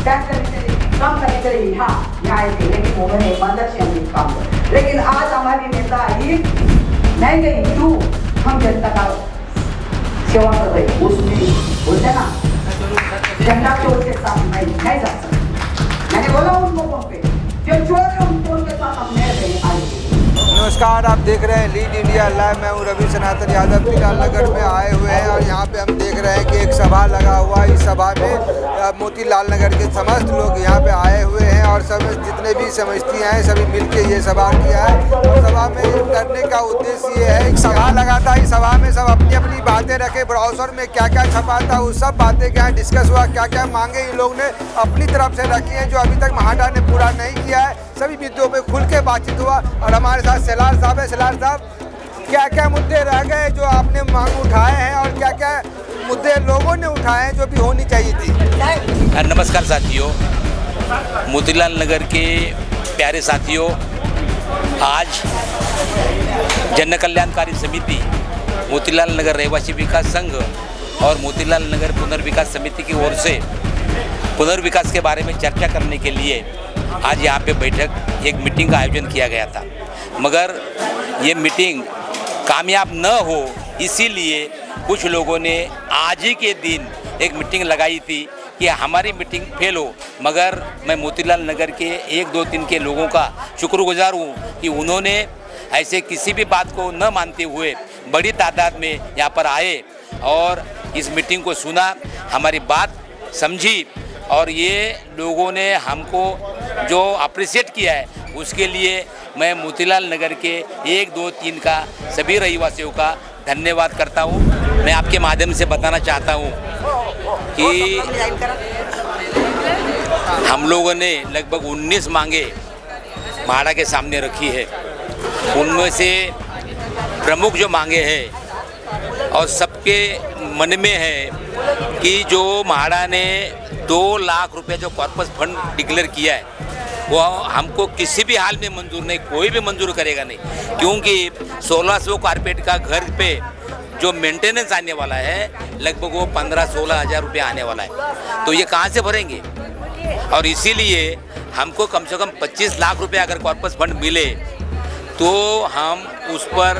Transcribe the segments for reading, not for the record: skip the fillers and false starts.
Tax कम करने के लिए यहाँ आए थे, लेकिन उन्होंने ईमानदार से हमने काम किया। लेकिन आज हमारी नेता आई नहीं गई, क्यों? हम जनता का सेवा कर रहे, उसमें बोलते ना जनता चोर के साथ नहीं जा सकते। मैंने बोला उन लोगों पे जो चोर है उन चोर के साथ अपने आए। नमस्कार, आप देख रहे हैं लीड इंडिया लाइव। मैं हूं रवि सनातन यादव। फिलहाल नगर में आए हुए हैं और यहां पे हम देख रहे हैं कि एक सभा लगा हुआ है। इस सभा में मोतीलाल नगर के समस्त लोग यहां पे आए हुए हैं और सब जितने भी समस्तियां हैं सभी मिलके ये सभा किया है। और सभा में करने का उद्देश्य ये है, एक सभा लगा था। इस सभा में सब अपनी अपनी बातें रखे, ब्राउजर में क्या क्या छपा था उस सब बातें क्या डिस्कस हुआ, क्या क्या मांगे इन लोग ने अपनी तरफ से रखी हैं जो अभी तक महाडा ने पूरा नहीं किया है। सभी मुद्दों पे खुल के बातचीत हुआ और हमारे साथ सेलार साहब है। सेलार साहब, क्या क्या मुद्दे रह गए जो आपने मांग उठाए हैं और क्या क्या मुद्दे लोगों ने उठाए हैं जो भी होनी चाहिए थी? नमस्कार साथियों, मोतीलाल नगर के प्यारे साथियों, आज जन कल्याणकारी समिति मोतीलाल नगर रहवासी विकास संघ और मोतीलाल नगर पुनर्विकास समिति की ओर से पुनर्विकास के बारे में चर्चा करने के लिए आज यहाँ पे बैठक एक मीटिंग का आयोजन किया गया था। मगर ये मीटिंग कामयाब न हो इसीलिए कुछ लोगों ने आज ही के दिन एक मीटिंग लगाई थी कि हमारी मीटिंग फेल हो। मगर मैं मोतीलाल नगर के 1-2-3 के लोगों का शुक्रगुजार हूँ कि उन्होंने ऐसे किसी भी बात को न मानते हुए बड़ी तादाद में यहाँ पर आए और इस मीटिंग को सुना, हमारी बात समझी और ये लोगों ने हमको जो अप्रिशिएट किया है उसके लिए मैं मोतीलाल नगर के 1-2-3 का सभी रहवासियों का धन्यवाद करता हूँ। मैं आपके माध्यम से बताना चाहता हूँ कि हम लोगों ने लगभग 19 मांगे महाडा के सामने रखी है। उनमें से प्रमुख जो मांगे हैं और सबके मन में है कि जो महाडा ने 2 लाख रुपए जो कॉर्पस फंड डिक्लेयर किया है वो हमको किसी भी हाल में मंजूर नहीं, कोई भी मंजूर करेगा नहीं, क्योंकि 1600 कारपेट का घर पे जो मेंटेनेंस आने वाला है लगभग वो 15-16 हज़ार रुपये आने वाला है। तो ये कहाँ से भरेंगे? और इसीलिए हमको कम से कम 25 लाख रुपए अगर कॉर्पस फंड मिले तो हम उस पर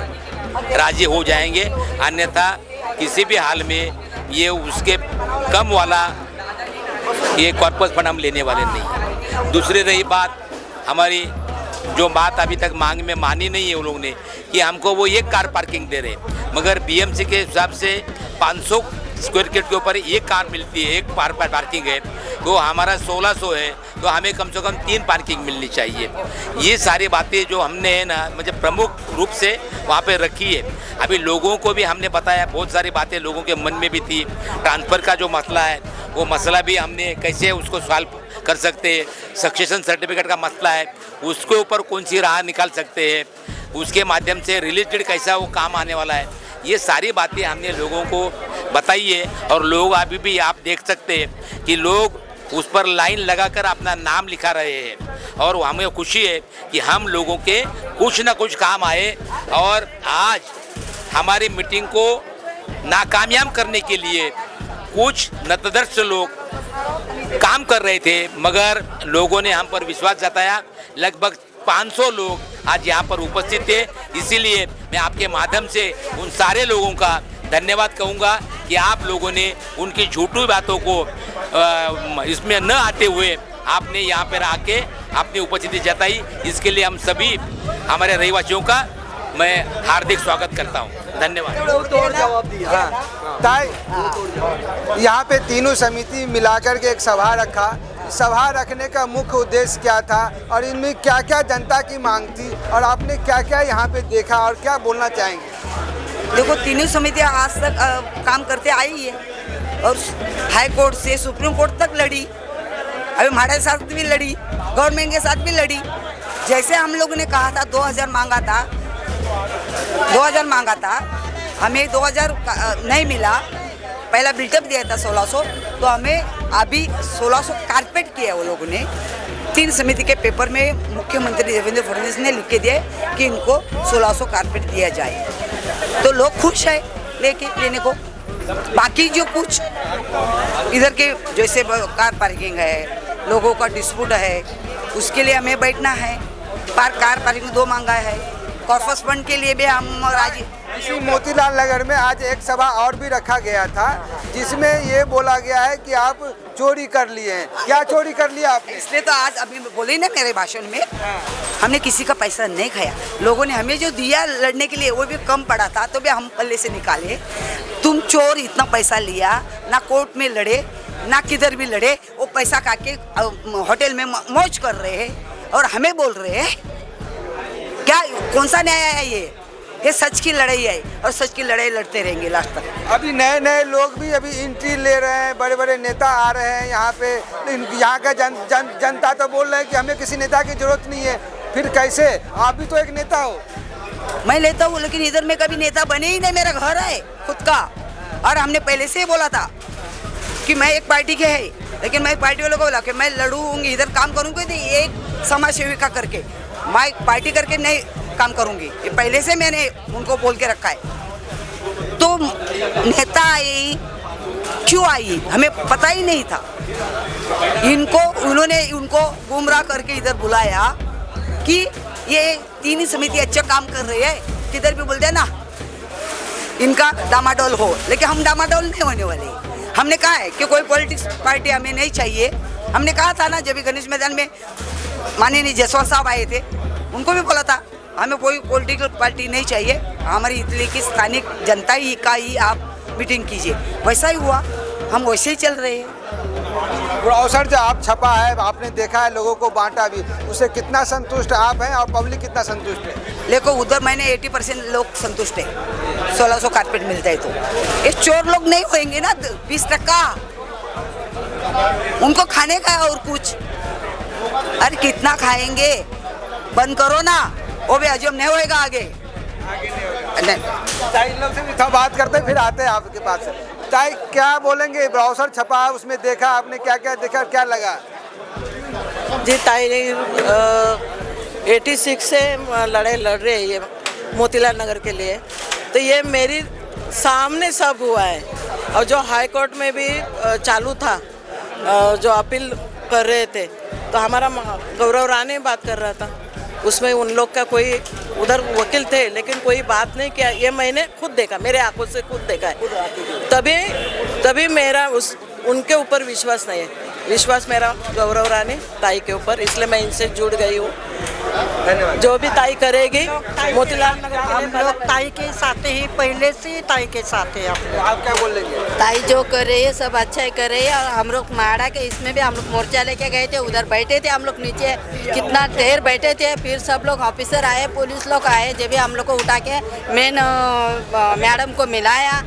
राजी हो जाएंगे, अन्यथा किसी भी हाल में ये उसके कम वाला ये कॉर्पस फंड हम लेने वाले नहीं। दूसरी रही बात, हमारी जो बात अभी तक मांग में मानी नहीं है उन लोगों ने कि हमको वो एक कार पार्किंग दे रहे, मगर बीएमसी के हिसाब से 500 स्क्वायर फीट के ऊपर एक कार मिलती है, एक पार्किंग है, तो हमारा 1600 है, तो हमें कम से कम 3 पार्किंग मिलनी चाहिए। ये सारी बातें जो हमने है ना मतलब प्रमुख रूप से वहाँ पे रखी है। अभी लोगों को भी हमने बताया, बहुत सारी बातें लोगों के मन में भी थी। ट्रांसफ़र का जो मसला है वो मसला भी हमने कैसे उसको सॉल्व कर सकते हैं, सक्सेशन सर्टिफिकेट का मसला है उसके ऊपर कौन सी राह निकाल सकते हैं, उसके माध्यम से रिलेटेड कैसा वो काम आने वाला है, ये सारी बातें हमने लोगों को बताई है। और लोग अभी भी आप देख सकते हैं कि लोग उस पर लाइन लगाकर अपना नाम लिखा रहे हैं और हमें खुशी है कि हम लोगों के कुछ ना कुछ काम आए। और आज हमारी मीटिंग को नाकामयाब करने के लिए कुछ नतदर्श लोग काम कर रहे थे, मगर लोगों ने हम पर विश्वास जताया। लगभग 500 लोग आज यहाँ पर उपस्थित थे, इसीलिए मैं आपके माध्यम से उन सारे लोगों का धन्यवाद कहूँगा कि आप लोगों ने उनकी झूठी बातों को इसमें न आते हुए आपने यहाँ पर आके अपनी उपस्थिति जताई। इसके लिए हम सभी हमारे रहवासियों का मैं हार्दिक स्वागत करता हूँ। धन्यवाद। यहाँ पे तीनों समिति मिलाकर के एक सभा रखा। सभा रखने का मुख्य उद्देश्य क्या था और इनमें क्या क्या जनता की मांग थी और आपने क्या क्या यहाँ पे देखा और क्या बोलना चाहेंगे? देखो, तीनों समितियाँ आज तक काम करते आई है और हाई कोर्ट से सुप्रीम कोर्ट तक लड़ी, अभी महाडा के साथ भी लड़ी, गवर्नमेंट के साथ भी लड़ी। जैसे हम लोगों ने कहा था 2000 मांगा था, हमें 2000 नहीं मिला। पहला बिल्टअप दिया था 1600, तो हमें अभी 1600 कारपेट किया वो लोगों ने। 3 समिति के पेपर में मुख्यमंत्री देवेंद्र फडणवीस ने लिख के दिया कि इनको 1600 कारपेट दिया जाए, तो लोग खुश है लेने को। बाकी जो कुछ इधर के जैसे कार पार्किंग है, लोगों का डिस्प्यूट है, उसके लिए हमें बैठना है। कार पार्किंग 2 मांगा है, कॉर्पस फंड के लिए भी हम राजी। इसी मोतीलाल नगर में आज एक सभा और भी रखा गया था जिसमें ये बोला गया है कि आप चोरी कर लिए हैं। क्या चोरी कर लिया आपने? इसलिए तो आज अभी बोले ना मेरे भाषण में, हमने किसी का पैसा नहीं खाया। लोगों ने हमें जो दिया लड़ने के लिए वो भी कम पड़ा था तो भी हम पल्ले से निकाले। तुम चोर इतना पैसा लिया, ना कोर्ट में लड़े ना किधर भी लड़े, वो पैसा खा के होटल में मौज कर रहे हैं और हमें बोल रहे हैं। क्या कौन सा न्याय है ये सच की लड़ाई है और सच की लड़ाई लड़ते रहेंगे लास्ट तक। अभी नए नए लोग भी अभी एंट्री ले रहे हैं, बड़े बड़े नेता आ रहे हैं यहाँ पे। यहाँ का जनता तो बोल रहे हैं कि हमें किसी नेता की जरूरत नहीं है। फिर कैसे? आप भी तो एक नेता हो। मैं लेता हूँ लेकिन इधर में कभी नेता बने ही नहीं। मेरा घर है खुद का और हमने पहले से ही बोला था कि मैं एक पार्टी के है, लेकिन मैं पार्टी वालों को बोला कि मैं लड़ूंगी, इधर काम करूँगी तो एक समाज सेविका करके, मैं पार्टी करके नहीं काम करूँगी। ये पहले से मैंने उनको बोल के रखा है। तो नेता आई क्यों आई हमें पता ही नहीं था। उन्होंने उनको गुमराह करके इधर बुलाया कि ये 3 समिति अच्छा काम कर रही है, किधर भी बोलते हैं ना इनका डामाडोल हो, लेकिन हम डामाडोल नहीं होने वाले। हमने कहा है कि कोई पॉलिटिक्स पार्टी हमें नहीं चाहिए। हमने कहा था ना, जब भी गणेश मैदान में माननीय जसवाल साहब आए थे, उनको भी बोला था हमें कोई पॉलिटिकल पार्टी नहीं चाहिए, हमारी इटली की स्थानिक जनता ही का ही आप मीटिंग कीजिए। वैसा ही हुआ, हम वैसे ही चल रहे हैं। अवसर जो आप छपा है, आपने देखा है, लोगों को बांटा भी, उससे कितना संतुष्ट आप हैं और पब्लिक कितना संतुष्ट है? देखो उधर मैंने 80% लोग संतुष्ट है। 1600 कारपेट मिलता है तो ये चोर लोग नहीं होंगे ना 20%, उनको खाने का और कुछ। अरे कितना खाएंगे, बंद करो ना, वो भी हजम नहीं होएगा आगे नहीं। इन लोग से भी था बात करते फिर आते हैं आपके पास से। ताई क्या बोलेंगे? ब्राउजर छपा है, उसमें देखा आपने, क्या क्या देखा, क्या लगा? जी ताई 86 से लड़ाई लड़ रही है ये मोतीलाल नगर के लिए, तो ये मेरी सामने सब हुआ है। और जो हाई कोर्ट में भी चालू था, जो अपील कर रहे थे, तो हमारा गौरव रानी बात कर रहा था, उसमें उन लोग का कोई उधर वकील थे लेकिन कोई बात नहीं किया। ये मैंने खुद देखा, मेरे आंखों से खुद देखा है। तभी मेरा उनके ऊपर विश्वास नहीं है। विश्वास मेरा गौरव रानी ताई के ऊपर, इसलिए मैं इनसे जुड़ गई हूँ। धन्यवाद। जो भी ताई करेगी मोतीलाल नगर हम लोग ताई के साथ ही, पहले से ताई के साथ है। आप क्या बोलेंगे? ताई जो कर रही है सब अच्छा ही कर रही है। और हम लोग माड़ा के इसमें भी हम लोग मोर्चा लेके गए थे, उधर बैठे थे हम लोग नीचे, कितना देर बैठे थे। फिर सब लोग ऑफिसर आए, पुलिस लोग आए, जब भी हम लोग को उठा के मेन मैडम को मिलाया,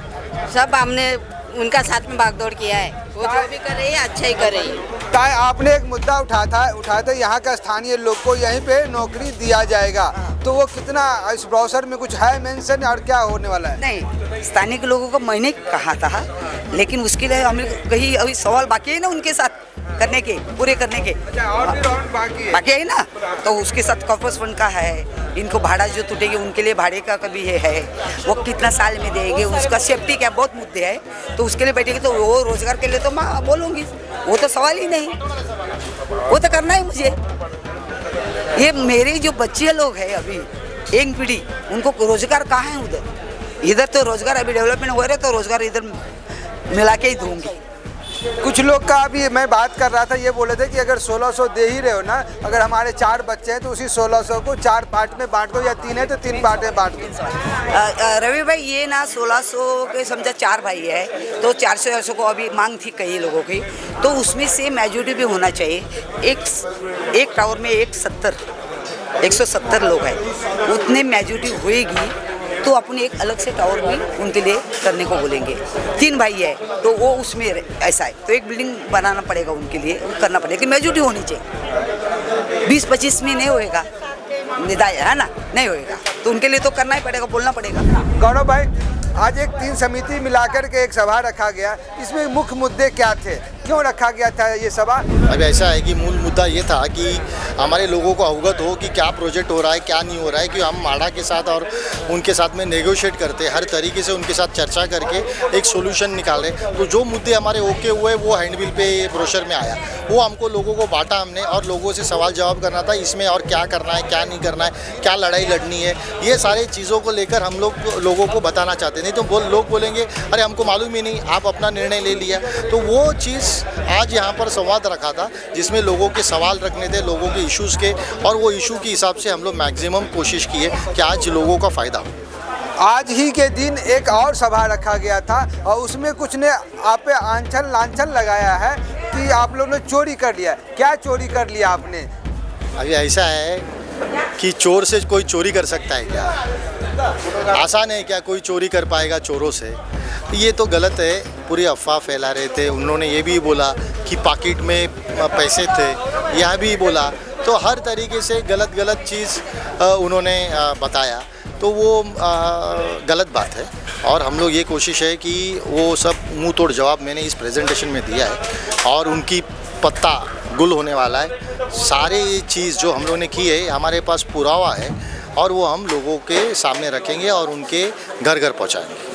सब हमने उनका साथ में भागदौड़ किया है। वो जो भी कर रही है अच्छा ही कर रही है। ताई आपने एक मुद्दा उठाया था यहाँ का स्थानीय लोग को यहीं पे नौकरी दिया जाएगा, तो वो कितना इस ब्राउजर में कुछ है मेंशन और क्या होने वाला है? नहीं, स्थानिक लोगों को मैंने कहा था, लेकिन उसके लिए हम कहीं अभी सवाल बाकी है ना उनके साथ करने के, पूरे करने के। और भी राउंड बाकी है ना, तो उसके साथ कॉर्पस फंड का है। इनको भाड़ा जो टूटेगी उनके लिए भाड़े का कभी है, वो कितना साल में देंगे, उसका सेफ्टी क्या बहुत मुद्दे हैं, तो उसके लिए बैठेगी। तो वो रोजगार के लिए तो मैं बोलूँगी, वो तो सवाल ही नहीं, वो तो करना ही मुझे। ये मेरे जो बच्चे लोग हैं अभी एक पीढ़ी, उनको रोजगार कहाँ है उधर? इधर तो रोजगार अभी डेवलपमेंट हो रहे, तो रोजगार इधर मिला के ही दूंगी। कुछ लोग का अभी मैं बात कर रहा था, ये बोले थे कि अगर 1600 दे ही रहे हो ना, अगर हमारे 4 बच्चे हैं तो उसी 1600 को 4 पार्ट में बांट दो, या 3 है तो 3 पार्ट में बांट दो। रवि भाई ये ना 1600 के समझा 4 भाई है, तो 400 को अभी मांग थी कई लोगों की, तो उसमें से मेजॉरिटी भी होना चाहिए। एक टावर में 170 लोग हैं, उतने मेजॉरिटी होएगी तो अपने एक अलग से टावर भी उनके लिए करने को बोलेंगे। 3 भाई है तो वो उसमें ऐसा है, तो एक बिल्डिंग बनाना पड़ेगा उनके लिए, करना पड़ेगा कि मेजॉरिटी होनी चाहिए। 20-25 में नहीं होएगा, निदाय है ना, नहीं होएगा, तो उनके लिए तो करना ही पड़ेगा, बोलना पड़ेगा। गौरव भाई, आज एक 3 समिति मिलाकर के एक सभा रखा गया, इसमें मुख्य मुद्दे क्या थे? क्यों रखा गया था ये सभा? अब ऐसा है कि मूल मुद्दा ये था कि हमारे लोगों को अवगत हो कि क्या प्रोजेक्ट हो रहा है, क्या नहीं हो रहा है, कि हम माड़ा के साथ और उनके साथ में नेगोशिएट करते, हर तरीके से उनके साथ चर्चा करके एक सोल्यूशन निकाले। तो जो मुद्दे हमारे ओके हुए वो हैंडबिल पे ब्रोशर में आया, वो हमको लोगों को बांटा हमने और लोगों से सवाल जवाब करना था इसमें और क्या करना है, क्या नहीं करना है, क्या लड़ाई लड़नी है, ये सारी चीज़ों को लेकर हम लोग लोगों को बताना चाहते। नहीं तो लोग बोलेंगे अरे हमको मालूम ही नहीं, आप अपना निर्णय ले लिया। तो वो चीज़ आज यहाँ पर संवाद रखा था जिसमें लोगों के सवाल रखने थे, लोगों के इश्यूज़ के, और वो इशू के हिसाब से हम लोग मैक्सिमम कोशिश किए कि आज लोगों का फ़ायदा हो। आज ही के दिन एक और सभा रखा गया था और उसमें कुछ ने आप पे आंचल लांछन लगाया है कि आप लोगों ने चोरी कर लिया। क्या चोरी कर लिया आपने? अभी ऐसा है कि चोर से कोई चोरी कर सकता है क्या? आसान है क्या कोई चोरी कर पाएगा चोरों से? ये तो गलत है, पूरी अफवाह फैला रहे थे। उन्होंने ये भी बोला कि पॉकेट में पैसे थे, यह भी बोला, तो हर तरीके से गलत चीज़ उन्होंने बताया, तो वो गलत बात है। और हम लोग ये कोशिश है कि वो सब मुंह तोड़ जवाब मैंने इस प्रेजेंटेशन में दिया है और उनकी पत्ता गुल होने वाला है। सारे चीज़ जो हम लोगों ने की है हमारे पास पुरावा है और वो हम लोगों के सामने रखेंगे और उनके घर घर पहुंचाएंगे।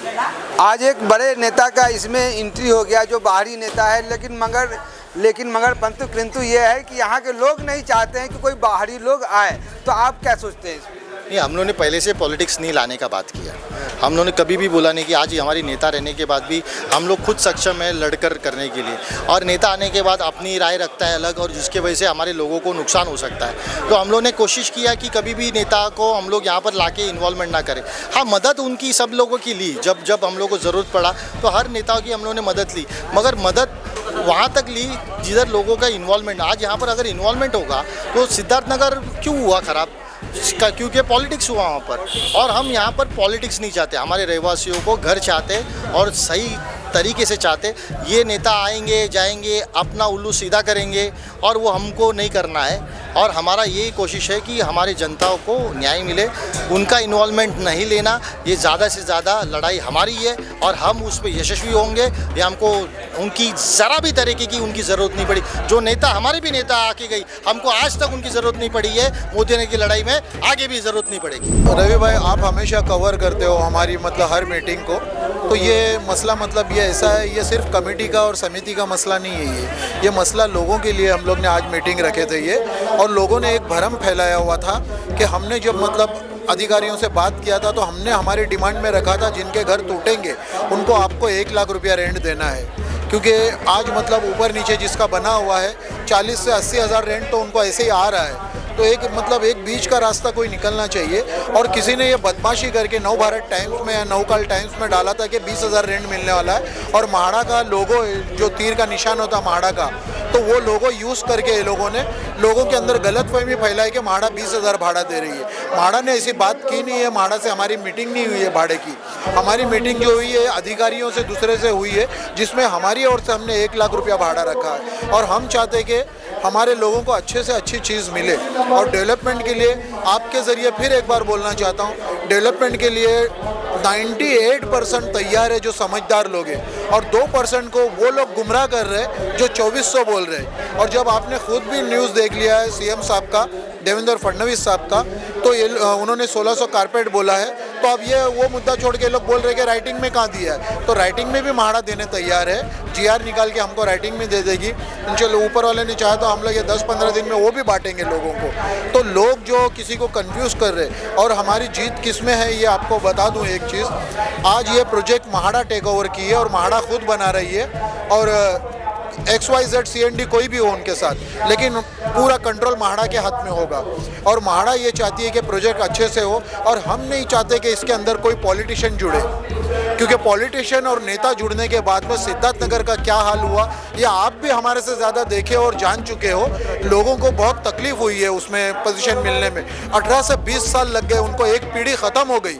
आज एक बड़े नेता का इसमें एंट्री हो गया जो बाहरी नेता है, लेकिन मगर किंतु ये है कि यहाँ के लोग नहीं चाहते हैं कि कोई बाहरी लोग आए। तो आप क्या सोचते हैं इसमें? नहीं, हम लोगों ने पहले से पॉलिटिक्स नहीं लाने का बात किया। हम लोगों ने कभी भी बोला नहीं कि आज हमारी नेता रहने के बाद भी हम लोग खुद सक्षम है लड़कर करने के लिए, और नेता आने के बाद अपनी राय रखता है अलग और जिसके वजह से हमारे लोगों को नुकसान हो सकता है। तो हम लोगों ने कोशिश किया कि कभी भी नेता को हम लोग यहाँ पर लाके इन्वॉल्वमेंट ना करें। हाँ, मदद उनकी सब लोगों की ली, जब हम लोग को ज़रूरत पड़ा तो हर नेताओं की हम लोगों ने मदद ली, मगर मदद वहाँ तक ली जिधर लोगों का इन्वॉल्वमेंट। आज यहाँ पर अगर इन्वॉल्वमेंट होगा तो सिद्धार्थनगर क्यों हुआ ख़राब? क्योंकि पॉलिटिक्स हुआ वहाँ पर, और हम यहाँ पर पॉलिटिक्स नहीं चाहते। हमारे रहवासियों को घर चाहते और सही तरीके से चाहते। ये नेता आएंगे जाएंगे अपना उल्लू सीधा करेंगे और वो हमको नहीं करना है। और हमारा यही कोशिश है कि हमारे जनताओं को न्याय मिले, उनका इन्वॉल्वमेंट नहीं लेना। ये ज़्यादा से ज़्यादा लड़ाई हमारी है और हम उस पर यशस्वी होंगे। ये हमको उनकी ज़रा भी तरीके की उनकी ज़रूरत नहीं पड़ी। जो नेता हमारे भी नेता आके गई, हमको आज तक उनकी ज़रूरत नहीं पड़ी है। मोदी ने की लड़ाई में आगे भी ज़रूरत नहीं पड़ेगी। रवि भाई, आप हमेशा कवर करते हो हमारी हर मीटिंग को, तो ये मसला ये ऐसा है, ये सिर्फ कमेटी का और समिति का मसला नहीं है। ये मसला लोगों के लिए हम लोग ने आज मीटिंग रखे थे ये, और लोगों ने एक भ्रम फैलाया हुआ था कि हमने जब अधिकारियों से बात किया था तो हमने हमारी डिमांड में रखा था जिनके घर टूटेंगे उनको आपको 1 लाख रुपया रेंट देना है। क्योंकि आज ऊपर नीचे जिसका बना हुआ है 40 से 80 हज़ार रेंट तो उनको ऐसे ही आ रहा है। तो एक बीच का रास्ता कोई निकलना चाहिए। और किसी ने ये बदमाशी करके नव भारत टाइम्स में या नवकाल टाइम्स में डाला था कि 20,000 रेंट मिलने वाला है, और म्हाडा का लोगो जो तीर का निशान होता म्हाडा का, तो वो लोगो यूज़ करके ये लोगों ने लोगों के अंदर गलतफहमी फैलाई कि म्हाडा 20,000 भाड़ा दे रही है। म्हाडा ने ऐसी बात की नहीं है। म्हाडा से हमारी मीटिंग नहीं हुई है भाड़े की। हमारी मीटिंग जो हुई है अधिकारियों से दूसरे से हुई है, जिसमें हमारी ओर से हमने 1 लाख रुपया भाड़ा रखा है। और हम चाहते कि हमारे लोगों को अच्छे से अच्छी चीज़ मिले। और डेवलपमेंट के लिए आपके ज़रिए फिर एक बार बोलना चाहता हूँ, डेवलपमेंट के लिए 98% तैयार है जो समझदार लोग हैं, और 2% को वो लोग गुमराह कर रहे हैं जो 2400 बोल रहे हैं। और जब आपने खुद भी न्यूज़ देख लिया है सीएम साहब का, देवेंद्र फडणवीस साहब का, तो ये उन्होंने 1600 कारपेट बोला है। तो अब ये वो मुद्दा छोड़ के लोग बोल रहे हैं कि राइटिंग में कहाँ दिया है। तो राइटिंग में भी म्हाडा देने तैयार है, जीआर निकाल के हमको राइटिंग में दे देगी। चलो ऊपर वाले ने चाहा तो हम लोग ये 10-15 दिन में वो भी बांटेंगे लोगों को। तो लोग जो किसी को कंफ्यूज कर रहे, और हमारी जीत किस में है ये आपको बता दूं एक चीज़, आज ये प्रोजेक्ट म्हाडा टेक ओवर की है और म्हाडा खुद बना रही है, और XYZ CND कोई भी हो उनके साथ, लेकिन पूरा कंट्रोल म्हाडा के हाथ में होगा। और म्हाडा ये चाहती है कि प्रोजेक्ट अच्छे से हो, और हम नहीं चाहते कि इसके अंदर कोई पॉलिटिशियन जुड़े, क्योंकि पॉलिटिशियन और नेता जुड़ने के बाद में सिद्धार्थनगर का क्या हाल हुआ ये आप भी हमारे से ज़्यादा देखे और जान चुके हो। लोगों को बहुत तकलीफ हुई है उसमें पोजीशन मिलने में। 18 से 20 साल लग गए उनको, एक पीढ़ी ख़त्म हो गई।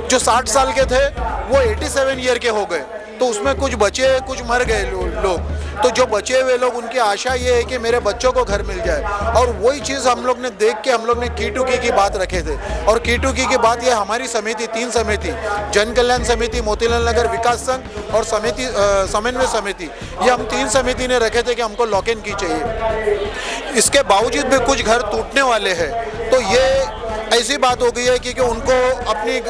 जो 60 साल के थे वो 87 ईयर के हो गए। तो उसमें कुछ बचे कुछ मर गए लोग। तो जो बचे हुए लोग उनकी आशा ये है कि मेरे बच्चों को घर मिल जाए, और वही चीज़ हम लोग ने देख के हम लोग ने की टू की बात रखे थे। और की टू की बात ये हमारी समिति, 3 समिति, जन कल्याण समिति, मोतीलाल नगर विकास संघ और समिति समन्वय समिति, ये हम 3 समिति ने रखे थे कि हमको लॉक इन की चाहिए। इसके बावजूद भी कुछ घर टूटने वाले हैं। तो ये ऐसी बात हो गई है कि उनको अपनी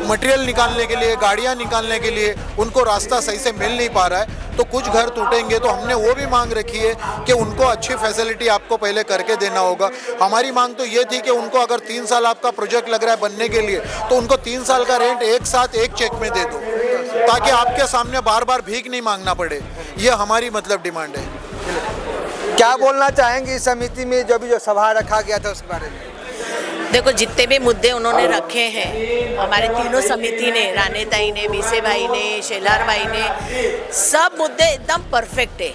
मटेरियल निकालने के लिए, गाड़ियां निकालने के लिए उनको रास्ता सही से मिल नहीं पा रहा है। तो कुछ घर टूटेंगे। तो हमने वो भी मांग रखी है कि उनको अच्छी फैसिलिटी आपको पहले करके देना होगा। हमारी मांग तो ये थी कि उनको अगर 3 साल आपका प्रोजेक्ट लग रहा है बनने के लिए, तो उनको 3 साल का रेंट एक साथ एक चेक में दे दो, ताकि आपके सामने बार बार भीख नहीं मांगना पड़े। ये हमारी मतलब डिमांड है। क्या बोलना चाहेंगे इस समिति में जो सभा रखा गया था उसके बारे में? देखो, जितने भी मुद्दे उन्होंने रखे हैं हमारे तीनों समिति ने, रानेताई ने, बीसे भाई ने, शेलार भाई ने, सब मुद्दे एकदम परफेक्ट है।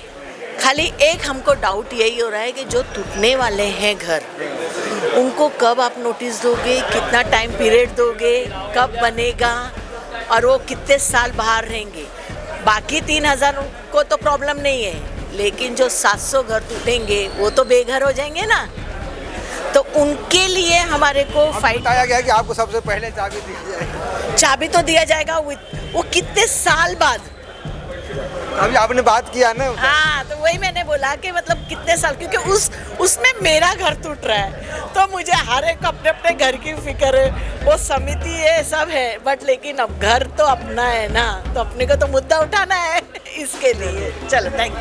खाली एक हमको डाउट यही हो रहा है कि जो टूटने वाले हैं घर, उनको कब आप नोटिस दोगे, कितना टाइम पीरियड दोगे, कब बनेगा और वो कितने साल बाहर रहेंगे। बाकी 3000 को तो प्रॉब्लम नहीं है, लेकिन जो 700 घर टूटेंगे वो तो बेघर हो जाएंगे ना। तो उनके लिए हमारे को फाइट बताया गया कि आपको सबसे पहले चाबी दी जाएगी। चाबी तो दिया जाएगा, वो कितने साल बाद। अभी आपने बात किया ना। हाँ, तो वही मैंने बोला कि मतलब कितने साल, क्योंकि उसमें मेरा घर टूट रहा है, तो मुझे हर एक अपने अपने घर की फिक्र है। वो समिति है, सब है, बट लेकिन अब घर तो अपना है ना, तो अपने को तो मुद्दा उठाना है इसके लिए। चलो, थैंक यू।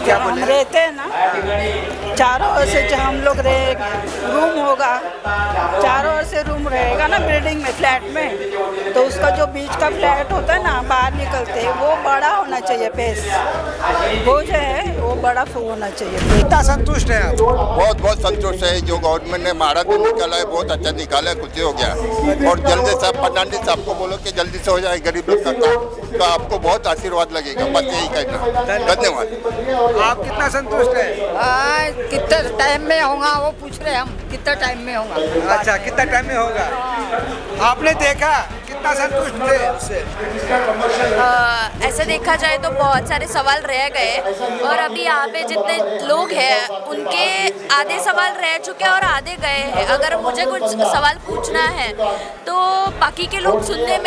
क्या हम रहते हैं ना, चारों ओर से हम लोग रहेंगे, रूम होगा, चारों ओर से रूम रहेगा ना बिल्डिंग में, फ्लैट में, तो उसका जो बीच का फ्लैट होता है ना, बाहर निकलते हैं, वो बड़ा होना चाहिए। पेस वो जो है वो बड़ा होना चाहिए। कितना संतुष्ट है आप? बहुत संतुष्ट है। जो गवर्नमेंट ने माड़ा भी निकाला है, बहुत अच्छा निकाला है, खुशी हो गया। और जल्दी से फर्नांडिस साहब को बोलो कि जल्दी से हो जाए गरीब लोग का काम, तो आपको बहुत आशीर्वाद लगेगा। बस यही कहना। धन्यवाद। आप कितना संतुष्ट है? कितना टाइम में होगा वो पूछ रहे हम, कितना टाइम में होगा। अच्छा, कितना टाइम में होगा? आपने देखा कितना संतुष्ट थे उससे? ऐसे देखा जाए तो बहुत सारे सवाल रह गए, और अभी यहाँ पे जितने लोग हैं उनके आधे सवाल रह चुके हैं और आधे गए हैं। अगर मुझे कुछ सवाल पूछना है तो बाकी के लोग सुनने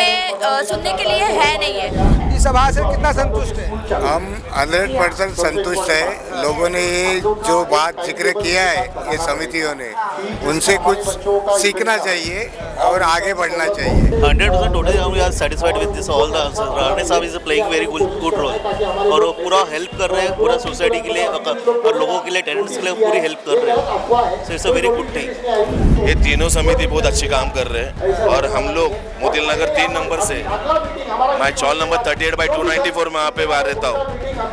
के लिए है नहीं है। इस सभा से कितना संतुष्ट है? हम 100% संतुष्ट है। लोगों ने ये जो बात जिक्र किया है, ये समितियों ने, उनसे कुछ सीखना चाहिए और आगे बढ़ना चाहिए। 100% totally we are satisfied with this all the answers. Rane साहब is playing very good role, और वो पूरा हेल्प कर रहे हैं पूरा सोसाइटी के लिए और लोगों के लिए, टेनेंट्स के लिए पूरी हेल्प कर रहे हैं। So it's a very good thing. ये तीनों समिति बहुत अच्छे काम कर रहे हैं, और हम लोग मोतीलाल नगर 3 नंबर से, मैं चौल नंबर 38/294 में वहाँ पे बाहर रहता हूँ।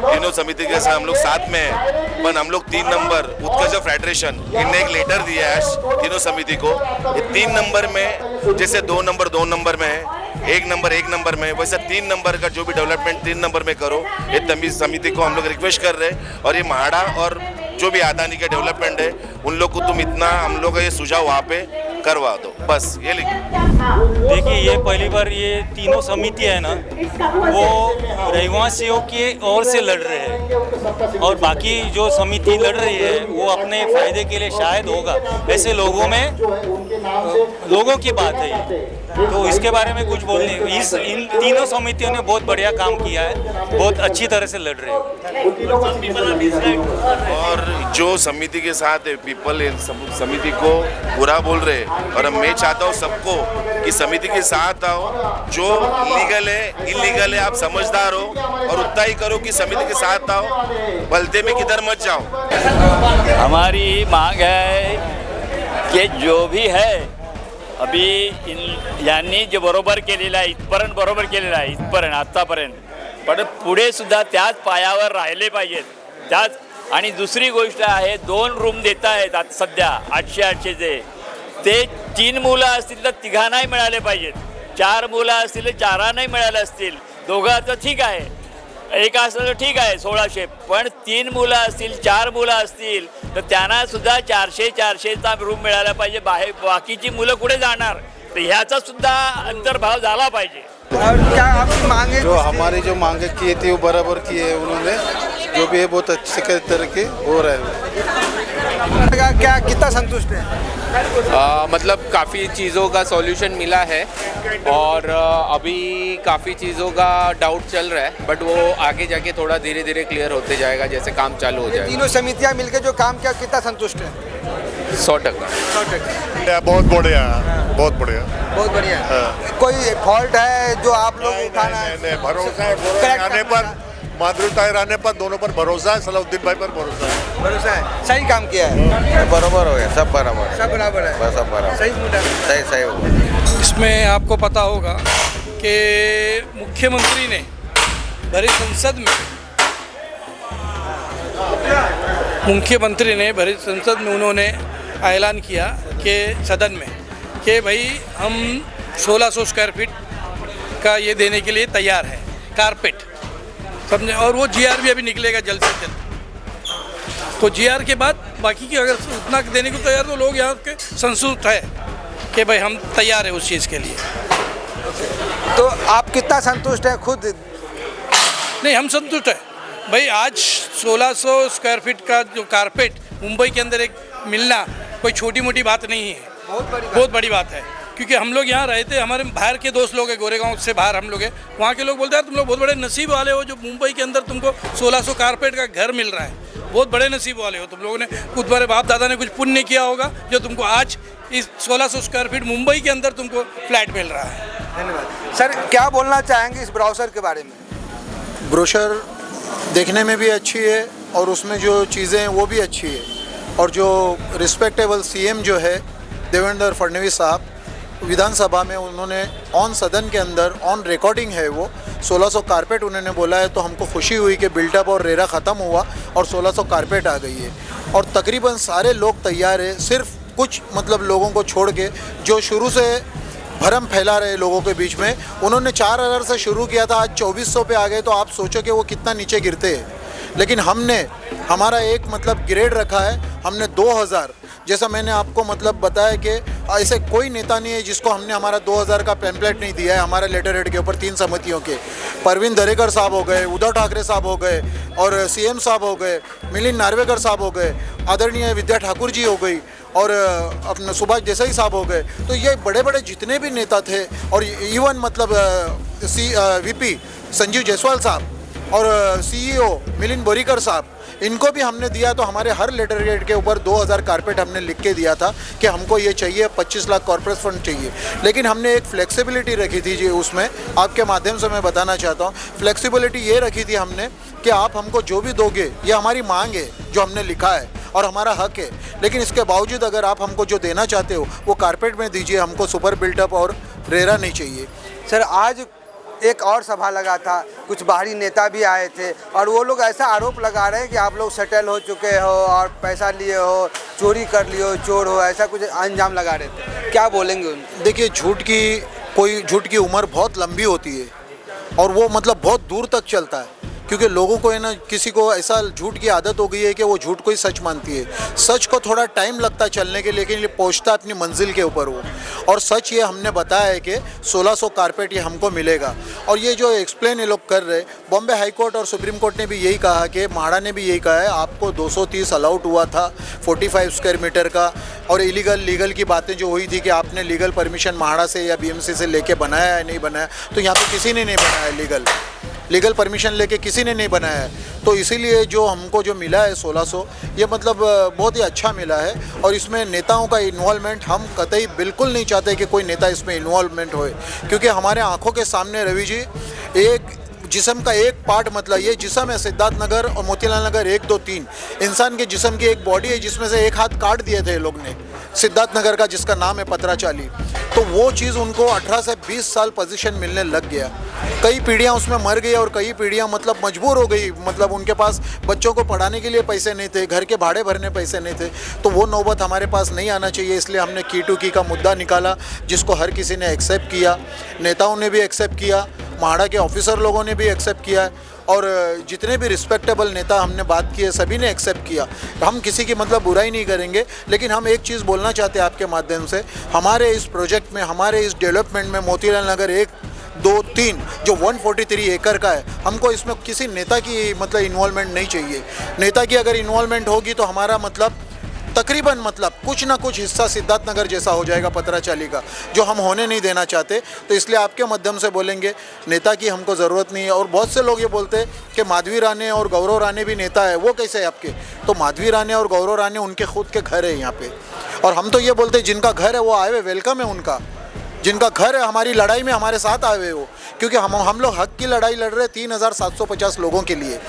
तीनों समिति के साथ हम लोग साथ में हैं, पर हम लोग 3 नंबर उत्कर्ष फेडरेशन, इनने एक लेटर दिया है तीनों समिति को। ये 3 नंबर में जैसे 2 नंबर में है, 1 नंबर में, वैसे 3 नंबर का जो भी डेवलपमेंट 3 नंबर में करो, ये समिति को हम लोग रिक्वेस्ट कर रहे हैं। और ये महाड़ा और जो भी आदानी का डेवलपमेंट है, उन लोग को तुम इतना हम लोग का ये सुझाव वहाँ पे करवा दो, बस ये लिखो। देखिए, ये पहली बार ये तीनों समिति है ना, वो रहवासियों की ओर से लड़ रहे हैं, और बाकी जो समिति लड़ रही है वो अपने फायदे के लिए शायद होगा, ऐसे लोगों की बात है ये। तो इसके बारे में कुछ बोलने, इन तीनों समितियों ने बहुत बढ़िया काम किया है, बहुत अच्छी तरह से लड़ रहे हैं। और जो समिति के साथ है, पीपल समिति को बुरा बोल रहे हैं, और मैं चाहता हूँ सबको कि समिति के साथ आओ। जो लीगल है, इलीगल है, आप समझदार हो और उतना ही करो कि समिति के साथ आओ, बलते में किधर मत जाओ। हमारी मांग है कि जो भी है अभी यांनी जे बरोबर केलेलं आहे, इथपर्यंत बरोबर केलेलं आहे, इथपर्यंत आत्तापर्यंत, पण पुढे सुद्धा त्याच पायावर राहिले पाहिजेत त्याच। आणि दुसरी गोष्ट आहे, 2 रूम देत आहेत आता सध्या 800 ते 3 मुलं असतील तर 3 नाही मिळाले पाहिजेत, 4 मुलं असतील तर 4 नाही मिळाले असतील, दोघांचं ठीक आहे, एक असलं तर ठीक आहे 1600, पण 3 मुलं असतील, 4 मुलं असतील तर त्यांना सुद्धा 400चा रूम मिळाला पाहिजे। बाकीची मुलं कुठे जाणार, तर ह्याचा सुद्धा अंतर्भाव झाला पाहिजे। सकते और क्या आपकी मांगे जो हमारी जो मांगे किए थी वो बराबर किए उन्होंने, जो भी है बहुत अच्छे तरीके हो रहा है। क्या कितना संतुष्ट है? मतलब काफ़ी चीज़ों का सॉल्यूशन मिला है और अभी काफ़ी चीज़ों का डाउट चल रहा है, बट वो आगे जाके थोड़ा धीरे धीरे क्लियर होते जाएगा जैसे काम चालू हो जाएगा। तीनों समितियां मिलकर जो काम किया कितना संतुष्ट है? 100%। बहुत बढ़िया, बहुत बढ़िया, बहुत बढ़िया। कोई फॉल्ट है जो आप लोग उठाना है? भरोसा है आने पर, माधुरी आने पर, दोनों पर भरोसा है, सलाउद्दीन भाई पर भरोसा है। भरोसा है, सही काम किया है, बराबर हो गया, सब बराबर, सब बराबर है, बस सब बराबर, सही हो गया। इसमें आपको पता होगा कि मुख्यमंत्री ने भरी संसद में उन्होंने ऐलान किया कि सदन में कि भाई हम 1600 स्क्वायर फीट का ये देने के लिए तैयार है, कारपेट, समझे। और वो जीआर भी अभी निकलेगा जल्द से जल्द। तो जीआर के बाद बाकी की अगर उतना देने को तैयार तो लोग यहाँ के संतुष्ट है कि भाई हम तैयार है उस चीज़ के लिए। तो आप कितना संतुष्ट हैं खुद? नहीं, हम संतुष्ट है भाई। आज 1600 स्क्वायर फीट का जो कारपेट मुंबई के अंदर एक मिलना कोई छोटी मोटी बात नहीं है, बहुत बड़ी बात है। क्योंकि हम लोग यहाँ रहते, हमारे बाहर के दोस्त लोग हैं, गोरेगांव से बाहर हम लोग हैं, वहाँ के लोग बोलते हैं तुम लोग बहुत बड़े नसीब वाले हो जो मुंबई के अंदर तुमको 1600 कारपेट का घर मिल रहा है, बहुत बड़े नसीब वाले हो तुम लोगों ने। खुद तुम्हारे बाप दादा ने कुछ पुण्य किया होगा जो तुमको आज इस 1600 स्क्वायर फीट मुंबई के अंदर तुमको फ्लैट मिल रहा है। धन्यवाद सर। क्या बोलना चाहेंगे इस ब्राउज़र के बारे में? ब्रोशर देखने में भी अच्छी है और उसमें जो चीज़ें हैं वो भी अच्छी है, और जो रिस्पेक्टेबल सीएम जो है देवेंद्र फडणवीस साहब, विधानसभा में उन्होंने ऑन सदन के अंदर ऑन रिकॉर्डिंग है वो 1600 कारपेट उन्होंने बोला है। तो हमको खुशी हुई कि बिल्टअप और रेरा ख़त्म हुआ और 1600 कारपेट आ गई है, और तकरीबन सारे लोग तैयार है, सिर्फ कुछ मतलब लोगों को छोड़ के जो शुरू से भरम फैला रहे लोगों के बीच में। उन्होंने 4000 से शुरू किया था, आज 2400 पे आ गए, तो आप सोचो कि वो कितना नीचे गिरते हैं। लेकिन हमने हमारा एक मतलब ग्रेड रखा है, हमने 2000, जैसा मैंने आपको मतलब बताया कि ऐसे कोई नेता नहीं है जिसको हमने हमारा 2000 का पैम्पलेट नहीं दिया है हमारे लेटर हेड के ऊपर 3 समितियों के। परवीन दरेकर साहब हो गए, उद्धव ठाकरे साहब हो गए, और सीएम साहब हो गए, मिलिंद नार्वेकर साहब हो गए, आदरणीय विद्या ठाकुर जी हो गई, और अपने सुभाष देसाई साहब हो गए। तो ये बड़े बड़े जितने भी नेता थे, और इवन मतलब वीपी संजीव जायसवाल साहब और सीईओ मिलिंद बोरीकर साहब, इनको भी हमने दिया। तो हमारे हर लेटर हेड के ऊपर 2000 कारपेट हमने लिख के दिया था कि हमको ये चाहिए, 25 लाख कॉर्पोरेट फंड चाहिए। लेकिन हमने एक फ्लेक्सिबिलिटी रखी थी जी, उसमें आपके माध्यम से मैं बताना चाहता हूँ, फ्लेक्सिबिलिटी ये रखी थी हमने कि आप हमको जो भी दोगे ये हमारी मांग है जो हमने लिखा है और हमारा हक है, लेकिन इसके बावजूद अगर आप हमको जो देना चाहते हो वो कारपेट में दीजिए, हमको सुपर बिल्टअप और रेरा नहीं चाहिए। सर आज एक और सभा लगा था, कुछ बाहरी नेता भी आए थे, और वो लोग ऐसा आरोप लगा रहे हैं कि आप लोग सेटल हो चुके हो और पैसा लिए हो, चोरी कर लिए हो, चोर हो, ऐसा कुछ अंजाम लगा रहे थे। क्या बोलेंगे उनको? देखिए, झूठ की उम्र बहुत लंबी होती है और वो मतलब बहुत दूर तक चलता है, क्योंकि लोगों को है ना, किसी को ऐसा झूठ की आदत हो गई है कि वो झूठ को ही सच मानती है। सच को थोड़ा टाइम लगता है चलने के, लेकिन ये पहुंचता अपनी मंजिल के ऊपर वो। और सच ये हमने बताया है कि 1600 कारपेट ये हमको मिलेगा। और ये जो एक्सप्लेन ये लोग कर रहे, बॉम्बे हाई कोर्ट और सुप्रीम कोर्ट ने भी यही कहा कि म्हाडा ने भी यही कहा है, आपको 230 अलाउड हुआ था 45 स्क्वायर मीटर का, और इलीगल लीगल की बातें जो हुई थी कि आपने लीगल परमिशन म्हाडा से या बीएमसी से लेके बनाया है नहीं बनाया, तो यहाँ पे किसी ने नहीं बनाया, लीगल परमिशन लेके किसी ने नहीं बनाया है। तो इसीलिए जो हमको जो मिला है 1600, ये मतलब बहुत ही अच्छा मिला है। और इसमें नेताओं का इन्वॉल्वमेंट हम कतई बिल्कुल नहीं चाहते कि कोई नेता इसमें इन्वॉल्वमेंट होए, क्योंकि हमारे आंखों के सामने रवि जी एक जिस्म का एक पार्ट, मतलब ये जिस्म है सिद्धार्थ नगर और मोतीलाल नगर 1, 2, 3 इंसान के जिस्म की एक बॉडी है, जिसमें से एक हाथ काट दिए थे लोग ने सिद्धार्थ नगर का, जिसका नाम है पतराचाली। तो वो चीज़ उनको 18 से 20 साल पोजीशन मिलने लग गया। कई पीढ़ियाँ उसमें मर गई और कई पीढ़ियाँ मतलब मजबूर हो गई, मतलब उनके पास बच्चों को पढ़ाने के लिए पैसे नहीं थे, घर के भाड़े भरने पैसे नहीं थे। तो वो नौबत हमारे पास नहीं आना चाहिए, इसलिए हमने की टू की का मुद्दा निकाला, जिसको हर किसी ने एक्सेप्ट किया, नेताओं ने भी एक्सेप्ट किया, म्हाडा के ऑफिसर लोगों ने भी एक्सेप्ट किया, और जितने भी रिस्पेक्टेबल नेता हमने बात की है सभी ने एक्सेप्ट किया। हम किसी की मतलब बुराई नहीं करेंगे, लेकिन हम एक चीज़ बोलना चाहते हैं आपके माध्यम से, हमारे इस प्रोजेक्ट में, हमारे इस डेवलपमेंट में मोतीलाल नगर 1 2, 3 जो 143 एकड़ का है, हमको इसमें किसी नेता की मतलब इन्वॉल्वमेंट नहीं चाहिए। नेता की अगर इन्वॉल्वमेंट होगी तो हमारा मतलब तकरीबन मतलब कुछ ना कुछ हिस्सा सिद्धार्थनगर जैसा हो जाएगा पत्राचाली का, जो हम होने नहीं देना चाहते। तो इसलिए आपके माध्यम से बोलेंगे, नेता की हमको ज़रूरत नहीं है। और बहुत से लोग ये बोलते हैं कि माधवी राणे और गौरव राणे भी नेता है, वो कैसे है आपके? तो माधवी राणे और गौरव राणे उनके खुद के घर है यहाँ पे, और हम तो ये बोलते हैं जिनका घर है वो आए हुए वेलकम है उनका, जिनका घर है हमारी लड़ाई में हमारे साथ आए हुए हो, क्योंकि हम लोग हक की लड़ाई लड़ रहे 3750 लोगों के लिए।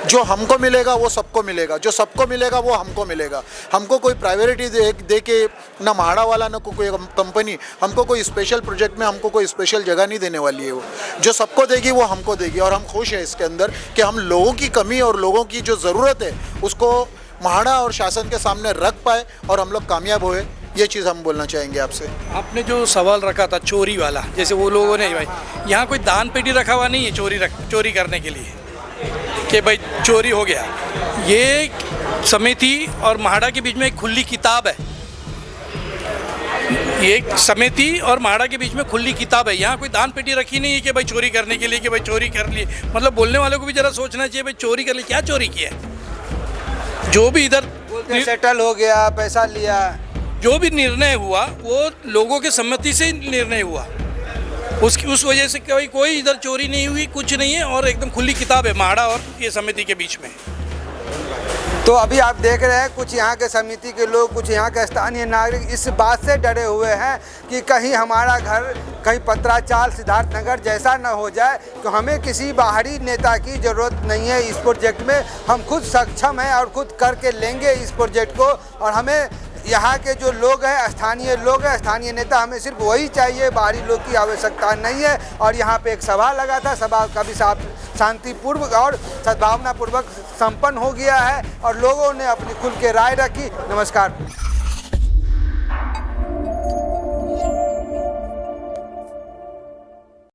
जो हमको मिलेगा वो सबको मिलेगा, जो सबको मिलेगा वो हमको मिलेगा। हमको कोई प्रायोरिटी दे के ना म्हाडा वाला ना कोई कंपनी हमको कोई स्पेशल प्रोजेक्ट में हमको कोई स्पेशल जगह नहीं देने वाली है। वो जो सबको देगी वो हमको देगी, और हम खुश हैं इसके अंदर कि हम लोगों की कमी और लोगों की जो ज़रूरत है उसको म्हाडा और शासन के सामने रख पाए और हम लोग कामयाब हुए। ये चीज़ हम बोलना चाहेंगे आपसे। आपने जो सवाल रखा था चोरी वाला, जैसे वो लोगों ने भाई यहाँ कोई दान पेटी रखा हुआ नहीं है चोरी करने के लिए कि भाई चोरी हो गया। ये समिति और म्हाडा के बीच में एक खुली किताब है, ये समिति और म्हाडा के बीच में खुली किताब है। यहाँ कोई दान पेटी रखी नहीं है कि भाई चोरी करने के लिए, कि भाई चोरी कर लिए। मतलब बोलने वालों को भी ज़रा सोचना चाहिए, भाई चोरी कर ली, क्या चोरी किया है? जो भी इधर सेटल हो गया, पैसा लिया, जो भी निर्णय हुआ वो लोगों के सम्मति से निर्णय हुआ, उस वजह से कोई इधर चोरी नहीं हुई, कुछ नहीं है, और एकदम खुली किताब है म्हाडा और ये समिति के बीच में। तो अभी आप देख रहे हैं कुछ यहाँ के समिति के लोग, कुछ यहाँ के स्थानीय नागरिक इस बात से डरे हुए हैं कि कहीं हमारा घर कहीं पत्राचाल सिद्धार्थनगर जैसा न हो जाए। तो हमें किसी बाहरी नेता की ज़रूरत नहीं है इस प्रोजेक्ट में, हम खुद सक्षम हैं और खुद करके लेंगे इस प्रोजेक्ट को। और हमें यहाँ के जो लोग हैं, स्थानीय नेता, हमें सिर्फ वही चाहिए, बाहरी लोग की आवश्यकता नहीं है। और यहाँ पे एक सभा लगा था, सभा का भी शांतिपूर्वक और सद्भावनापूर्वक संपन्न हो गया है और लोगों ने अपनी खुल के राय रखी। नमस्कार।